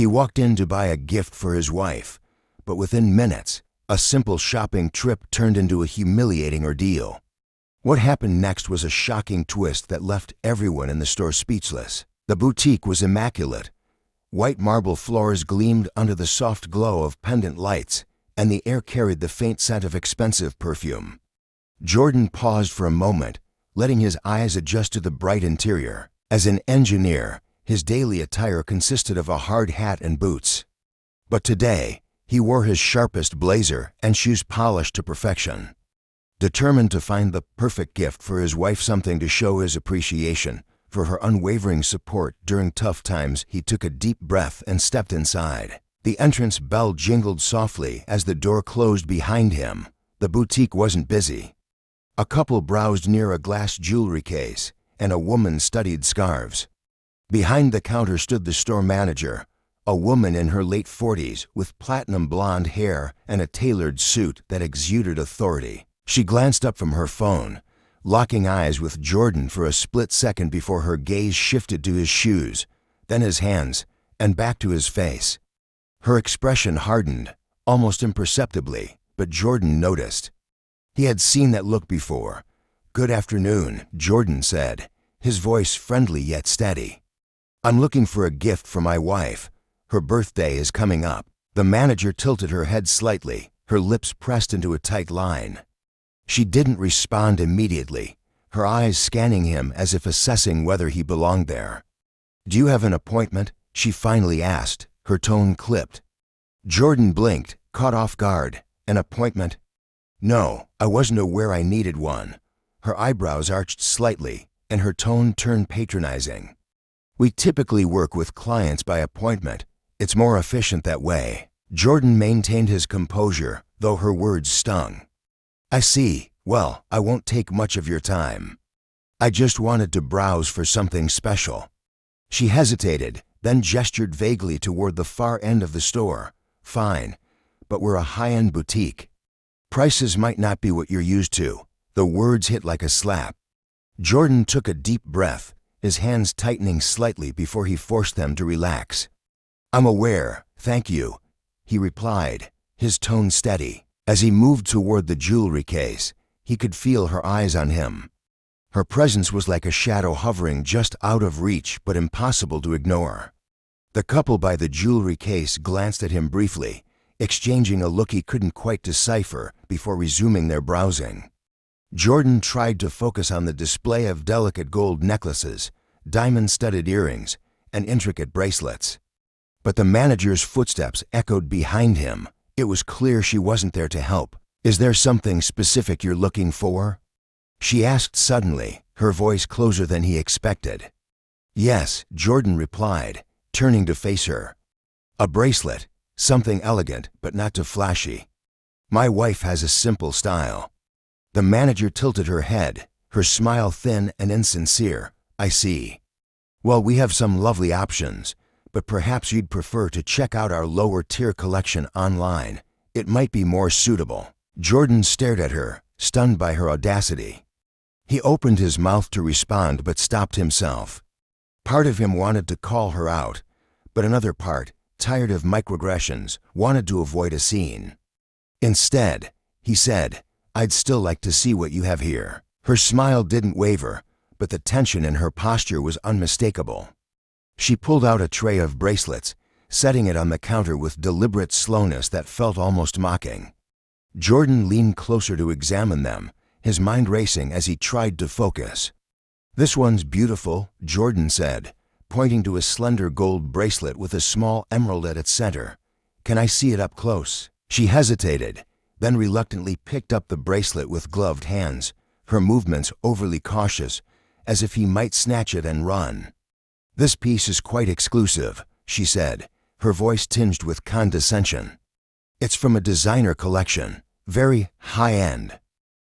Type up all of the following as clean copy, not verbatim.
He walked in to buy a gift for his wife, but within minutes, a simple shopping trip turned into a humiliating ordeal. What happened next was a shocking twist that left everyone in the store speechless. The boutique was immaculate. White marble floors gleamed under the soft glow of pendant lights, and the air carried the faint scent of expensive perfume. Jordan paused for a moment, letting his eyes adjust to the bright interior. As an engineer, his daily attire consisted of a hard hat and boots. But today, he wore his sharpest blazer and shoes polished to perfection. Determined to find the perfect gift for his wife, something to show his appreciation for her unwavering support during tough times, he took a deep breath and stepped inside. The entrance bell jingled softly as the door closed behind him. The boutique wasn't busy. A couple browsed near a glass jewelry case, and a woman studied scarves. Behind the counter stood the store manager, a woman in her late 40s with platinum blonde hair and a tailored suit that exuded authority. She glanced up from her phone, locking eyes with Jordan for a split second before her gaze shifted to his shoes, then his hands, and back to his face. Her expression hardened, almost imperceptibly, but Jordan noticed. He had seen that look before. "Good afternoon," Jordan said, his voice friendly yet steady. "I'm looking for a gift for my wife. Her birthday is coming up." The manager tilted her head slightly, her lips pressed into a tight line. She didn't respond immediately, her eyes scanning him as if assessing whether he belonged there. "Do you have an appointment?" she finally asked, her tone clipped. Jordan blinked, caught off guard. "An appointment?" "No, I wasn't aware I needed one." Her eyebrows arched slightly, and her tone turned patronizing. "We typically work with clients by appointment. It's more efficient that way." Jordan maintained his composure, though her words stung. "I see. Well, I won't take much of your time. I just wanted to browse for something special." She hesitated, then gestured vaguely toward the far end of the store. "Fine, but we're a high-end boutique. Prices might not be what you're used to." The words hit like a slap. Jordan took a deep breath, his hands tightening slightly before he forced them to relax. "I'm aware, thank you," he replied, his tone steady. As he moved toward the jewelry case, he could feel her eyes on him. Her presence was like a shadow hovering just out of reach but impossible to ignore. The couple by the jewelry case glanced at him briefly, exchanging a look he couldn't quite decipher before resuming their browsing. Jordan tried to focus on the display of delicate gold necklaces, diamond-studded earrings, and intricate bracelets. But the manager's footsteps echoed behind him. It was clear she wasn't there to help. "Is there something specific you're looking for?" she asked suddenly, her voice closer than he expected. "Yes," Jordan replied, turning to face her. "A bracelet, something elegant but not too flashy. My wife has a simple style." The manager tilted her head, her smile thin and insincere. "I see. Well, we have some lovely options, but perhaps you'd prefer to check out our lower-tier collection online. It might be more suitable." Jordan stared at her, stunned by her audacity. He opened his mouth to respond but stopped himself. Part of him wanted to call her out, but another part, tired of microaggressions, wanted to avoid a scene. Instead, he said, "I'd still like to see what you have here." Her smile didn't waver, but the tension in her posture was unmistakable. She pulled out a tray of bracelets, setting it on the counter with deliberate slowness that felt almost mocking. Jordan leaned closer to examine them, his mind racing as he tried to focus. "This one's beautiful," Jordan said, pointing to a slender gold bracelet with a small emerald at its center. "Can I see it up close?" She hesitated, then reluctantly picked up the bracelet with gloved hands, her movements overly cautious, as if he might snatch it and run. "This piece is quite exclusive," she said, her voice tinged with condescension. "It's from a designer collection, very high-end."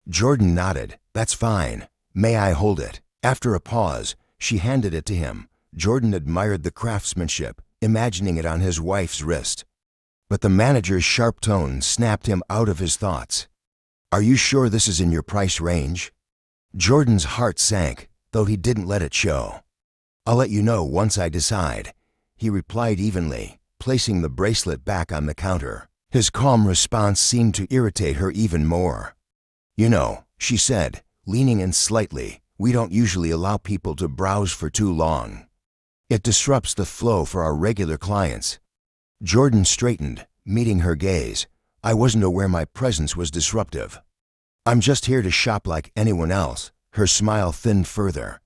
Jordan nodded. "That's fine. May I hold it?" After a pause, she handed it to him. Jordan admired the craftsmanship, imagining it on his wife's wrist. But the manager's sharp tone snapped him out of his thoughts. "Are you sure this is in your price range?" Jordan's heart sank, though he didn't let it show. "I'll let you know once I decide," he replied evenly, placing the bracelet back on the counter. His calm response seemed to irritate her even more. "You know," she said, leaning in slightly, "we don't usually allow people to browse for too long. It disrupts the flow for our regular clients." Jordan straightened, meeting her gaze. "I wasn't aware my presence was disruptive. I'm just here to shop like anyone else." Her smile thinned further.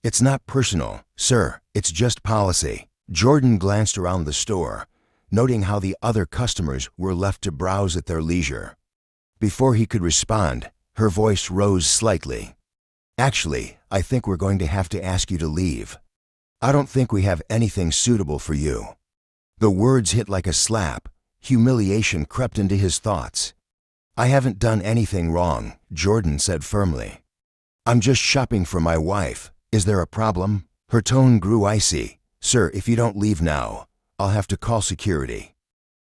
"It's not personal, sir, it's just policy." Jordan glanced around the store, noting how the other customers were left to browse at their leisure. Before he could respond, her voice rose slightly. "Actually, I think we're going to have to ask you to leave. I don't think we have anything suitable for you." The words hit like a slap. Humiliation crept into his thoughts. "I haven't done anything wrong," Jordan said firmly. "I'm just shopping for my wife. Is there a problem?" Her tone grew icy. "Sir, if you don't leave now, I'll have to call security."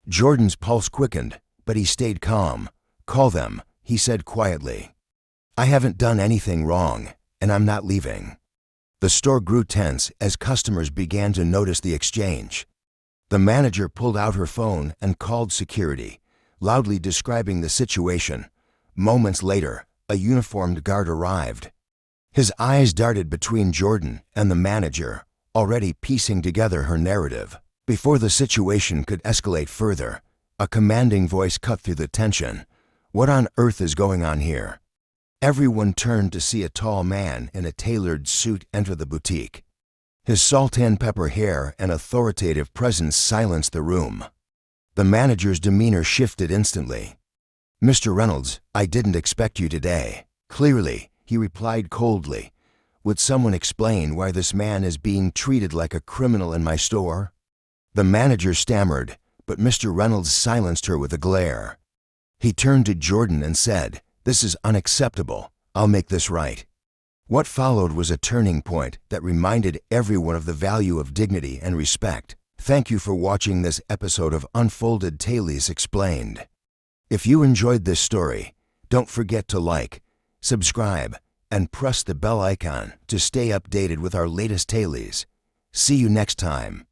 Jordan's pulse quickened, but he stayed calm. "Call them," he said quietly. "I haven't done anything wrong, and I'm not leaving." The store grew tense as customers began to notice the exchange. The manager pulled out her phone and called security, loudly describing the situation. Moments later, a uniformed guard arrived. His eyes darted between Jordan and the manager, already piecing together her narrative. Before the situation could escalate further, a commanding voice cut through the tension. "What on earth is going on here?" Everyone turned to see a tall man in a tailored suit enter the boutique. His salt-and-pepper hair and authoritative presence silenced the room. The manager's demeanor shifted instantly. "Mr. Reynolds, I didn't expect you today." "Clearly," he replied coldly. "Would someone explain why this man is being treated like a criminal in my store?" The manager stammered, but Mr. Reynolds silenced her with a glare. He turned to Jordan and said, "This is unacceptable. I'll make this right." What followed was a turning point that reminded everyone of the value of dignity and respect. Thank you for watching this episode of Unfolded Tales Explained. If you enjoyed this story, don't forget to like, subscribe, and press the bell icon to stay updated with our latest tales. See you next time.